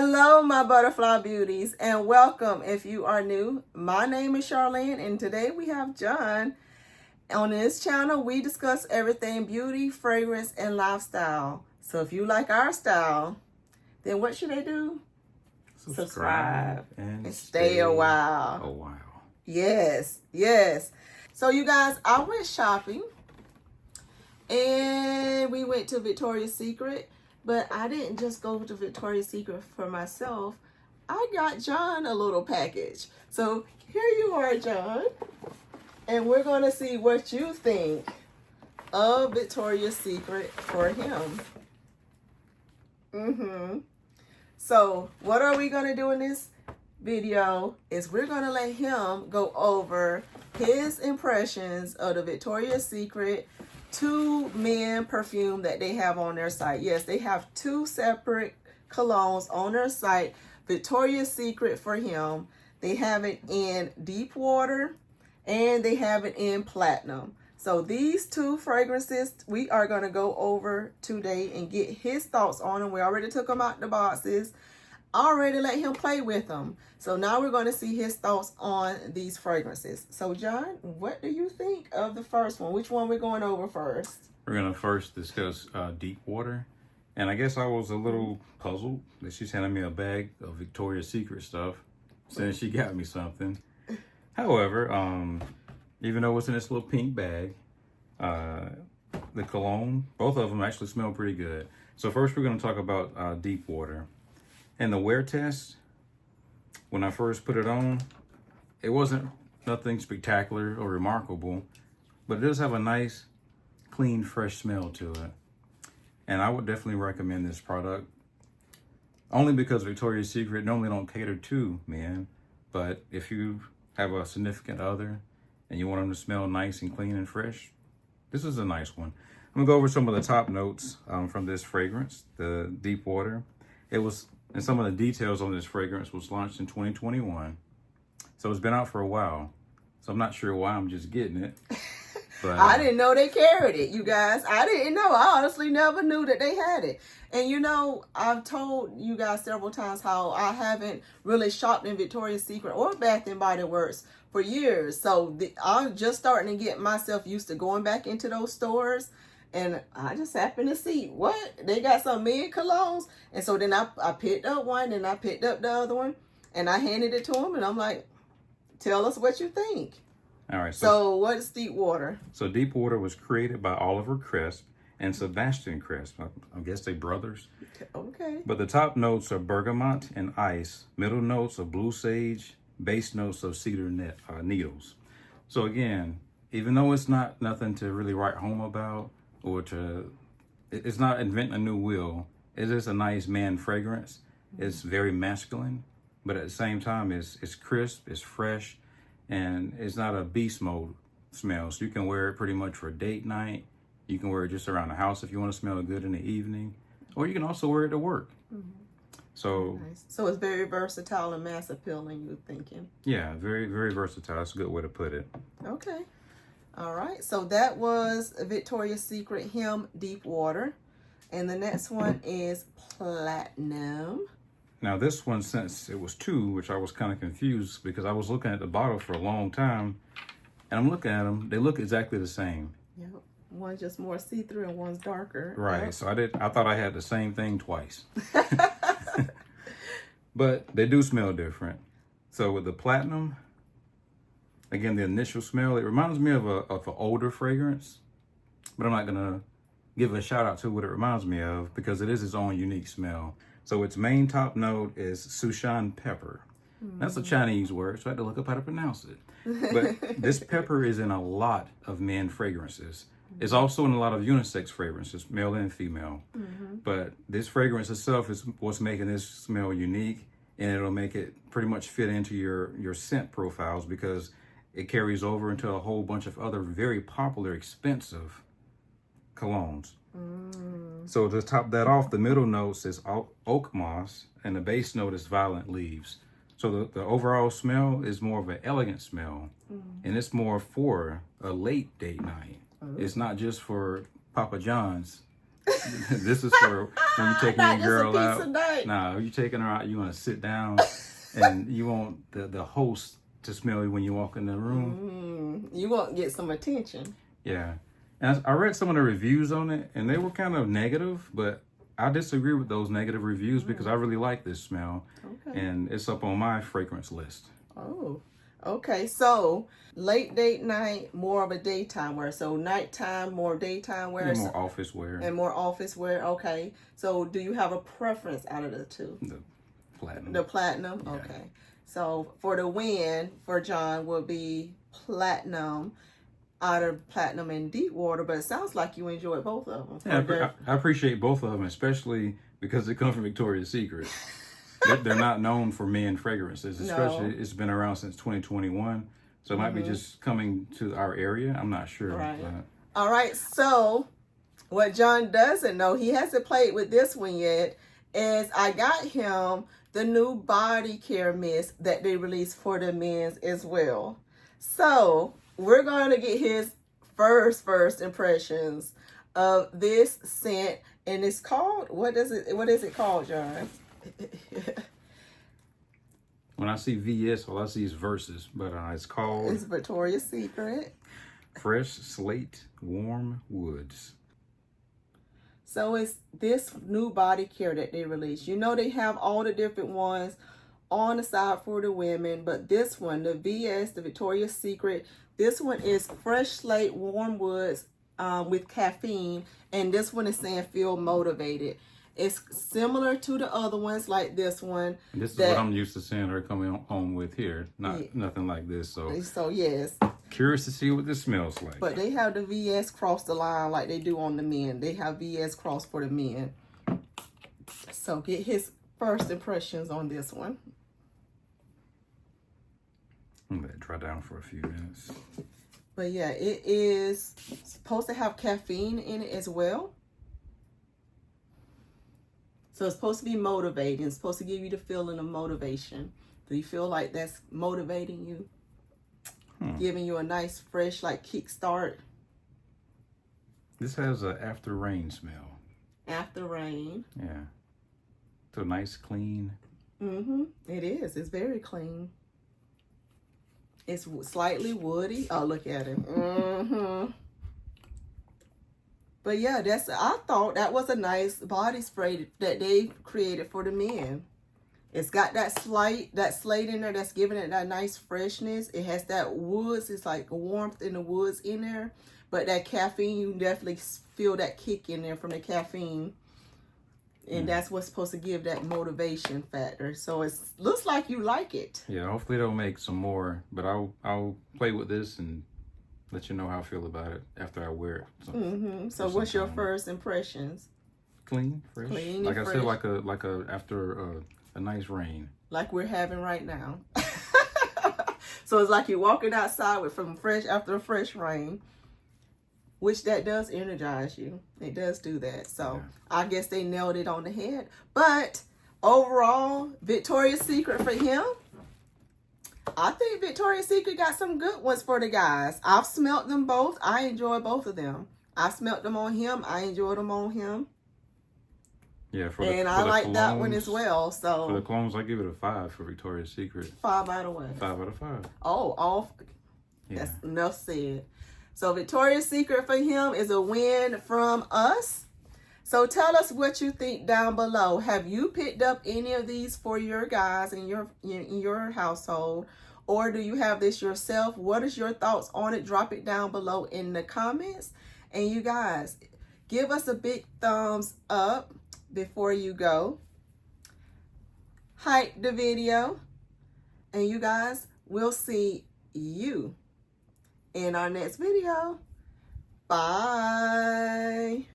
Hello, my butterfly beauties, and welcome if you are new. My name is Charlene, and today we have John. On this channel, we discuss everything beauty, fragrance, and lifestyle. So if you like our style, then what should they do? Subscribe and stay a while. A while. Yes. So you guys, I went shopping, and we went to Victoria's Secret. But I didn't just go to Victoria's Secret for myself. I got John a little package. So here you are, John. And we're going to see what you think of Victoria's Secret for him. So what are we going to do in this video is we're going to let him go over his impressions of the Victoria's Secret 2 men perfume that they have on their site. Yes, they have 2 separate colognes on their site. Victoria's Secret for him. They have it in deep water and they have it in platinum. So these 2 fragrances we are going to go over today and get his thoughts on them. We already took them out the boxes. Already let him play with them. So now we're going to see his thoughts on these fragrances. So John, what do you think of the first one? Which one we're going over first? We're going to first discuss deep water. And I guess I was a little puzzled that she's handing me a bag of Victoria's Secret stuff since she got me something. However, even though it's in this little pink bag, the cologne, both of them actually smell pretty good. So first we're going to talk about deep water. And the wear test, when I first put it on, it wasn't nothing spectacular or remarkable, but it does have a nice, clean, fresh smell to it. And I would definitely recommend this product, only because Victoria's Secret normally don't cater to men, but if you have a significant other and you want them to smell nice and clean and fresh, this is a nice one. I'm gonna go over some of the top notes from this fragrance, the Deep Water. And some of the details on this fragrance was launched in 2021. So it's been out for a while. So I'm not sure why I'm just getting it. But I didn't know they carried it, you guys. I didn't know. I honestly never knew that they had it. And you know, I've told you guys several times how I haven't really shopped in Victoria's Secret or Bath and Body Works for years. So I'm just starting to get myself used to going back into those stores. And I just happened to see what they got, some men colognes. And so then I picked up one and I picked up the other one and I handed it to him and I'm like, tell us what you think. All right. So what's Deep Water? So Deep Water was created by Oliver Crisp and Sebastian Crisp. I guess they brothers. Okay. But the top notes are bergamot and ice, middle notes of blue sage, base notes of cedar needles. So again, even though it's not nothing to really write home about, it's not inventing a new wheel. It is a nice man fragrance. It's very masculine, but at the same time, it's crisp, it's fresh, and it's not a beast mode smell. So you can wear it pretty much for a date night. You can wear it just around the house if you want to smell good in the evening, or you can also wear it to work. So, nice. So it's very versatile and mass appealing, you're thinking? Yeah, very, very versatile. That's a good way to put it. Okay. All right, so that was Victoria's Secret Him Deep Water. And the next one is Platinum. Now this one, since it was 2, which I was kind of confused because I was looking at the bottle for a long time, and I'm looking at them, they look exactly the same. Yep, one's just more see-through and one's darker. Right, Yep. so I thought I had the same thing twice. But they do smell different. So with the Platinum, again, the initial smell, it reminds me of an older fragrance, but I'm not gonna give a shout out to what it reminds me of because it is its own unique smell. So its main top note is Sushan pepper. That's a Chinese word, so I had to look up how to pronounce it. But this pepper is in a lot of men fragrances. It's also in a lot of unisex fragrances, male and female. But this fragrance itself is what's making this smell unique, and it'll make it pretty much fit into your scent profiles because it carries over into a whole bunch of other very popular, expensive colognes. So to top that off, the middle note is oak moss, and the base note is violet leaves. So the overall smell is more of an elegant smell, and it's more for a late date night. It's not just for Papa John's This is for when you're taking Not your just girl a out. pizza night. Nah, you taking her out, you want to sit down, and you want the host to smell you when you walk in the room. You want to get some attention. Yeah. And I read some of the reviews on it, and they were kind of negative, but I disagree with those negative reviews because I really like this smell. Okay. And it's up on my fragrance list. Oh, okay. So late date night, more of a daytime wear. So nighttime, more daytime wear. And more office wear. And more office wear. Okay. So do you have a preference out of the two? The platinum. The platinum? Yeah. Okay. So for the win for John will be platinum out of platinum and deep water, but it sounds like you enjoyed both of them. Yeah, I appreciate both of them, especially because they come from Victoria's Secret. They're not known for men fragrances, especially it's been around since 2021. So it might be just coming to our area. I'm not sure. Right. But... All right. So what John doesn't know, he hasn't played with this one yet, is I got him the new body care mist that they released for the men's as well. So we're going to get his first impressions of this scent, and it's called, what is it called, John? When I see VS, all I see is Versus, but it's called... It's Victoria's Secret. Fresh Slate Warm Woods. So it's this new body care that they released. You know they have all the different ones on the side for the women, but this one, the VS, the Victoria's Secret, this one is Fresh Slate Warm Woods with caffeine, and this one is saying feel motivated. It's similar to the other ones like this one. This is what I'm used to seeing her coming home with here. Nothing like this. So yes. Curious to see what this smells like. But they have the VS cross the line like they do on the men. They have VS cross for the men. So get his first impressions on this one. I'm gonna let it dry down for a few minutes. But yeah, it is supposed to have caffeine in it as well. So it's supposed to be motivating. It's supposed to give you the feeling of motivation. Do you feel like that's motivating you? Giving you a nice, fresh, like, kickstart? This has an after rain smell. After rain. Yeah. So nice, clean. It is. It's very clean. It's slightly woody. Oh, look at it. But yeah, I thought that was a nice body spray that they created for the men. It's got that slate in there that's giving it that nice freshness. It has that woods. It's like warmth in the woods in there. But that caffeine, you definitely feel that kick in there from the caffeine. And that's what's supposed to give that motivation factor. So it looks like you like it. Yeah, hopefully they'll make some more. But I'll play with this and let you know how I feel about it after I wear it. So what's your first impressions? Clean, fresh. Clean, like and I fresh. said, like a after a nice rain. Like we're having right now. So it's like you're walking outside after a fresh rain, which that does energize you. It does do that. So yeah. I guess they nailed it on the head. But overall, Victoria's Secret for him, I think Victoria's Secret got some good ones for the guys. I've smelt them both. I enjoy both of them. I smelt them on him. I enjoyed them on him. Yeah, I like that one as well. So for the Colognes, I give it a 5 for Victoria's Secret. 5 out of what? 5 out of 5. Oh, all. Yeah. That's enough said. So Victoria's Secret for him is a win from us. So tell us what you think down below. Have you picked up any of these for your guys in your household? Or do you have this yourself? What is your thoughts on it? Drop it down below in the comments. And you guys, give us a big thumbs up before you go. Hype the video. And you guys, we'll see you in our next video. Bye.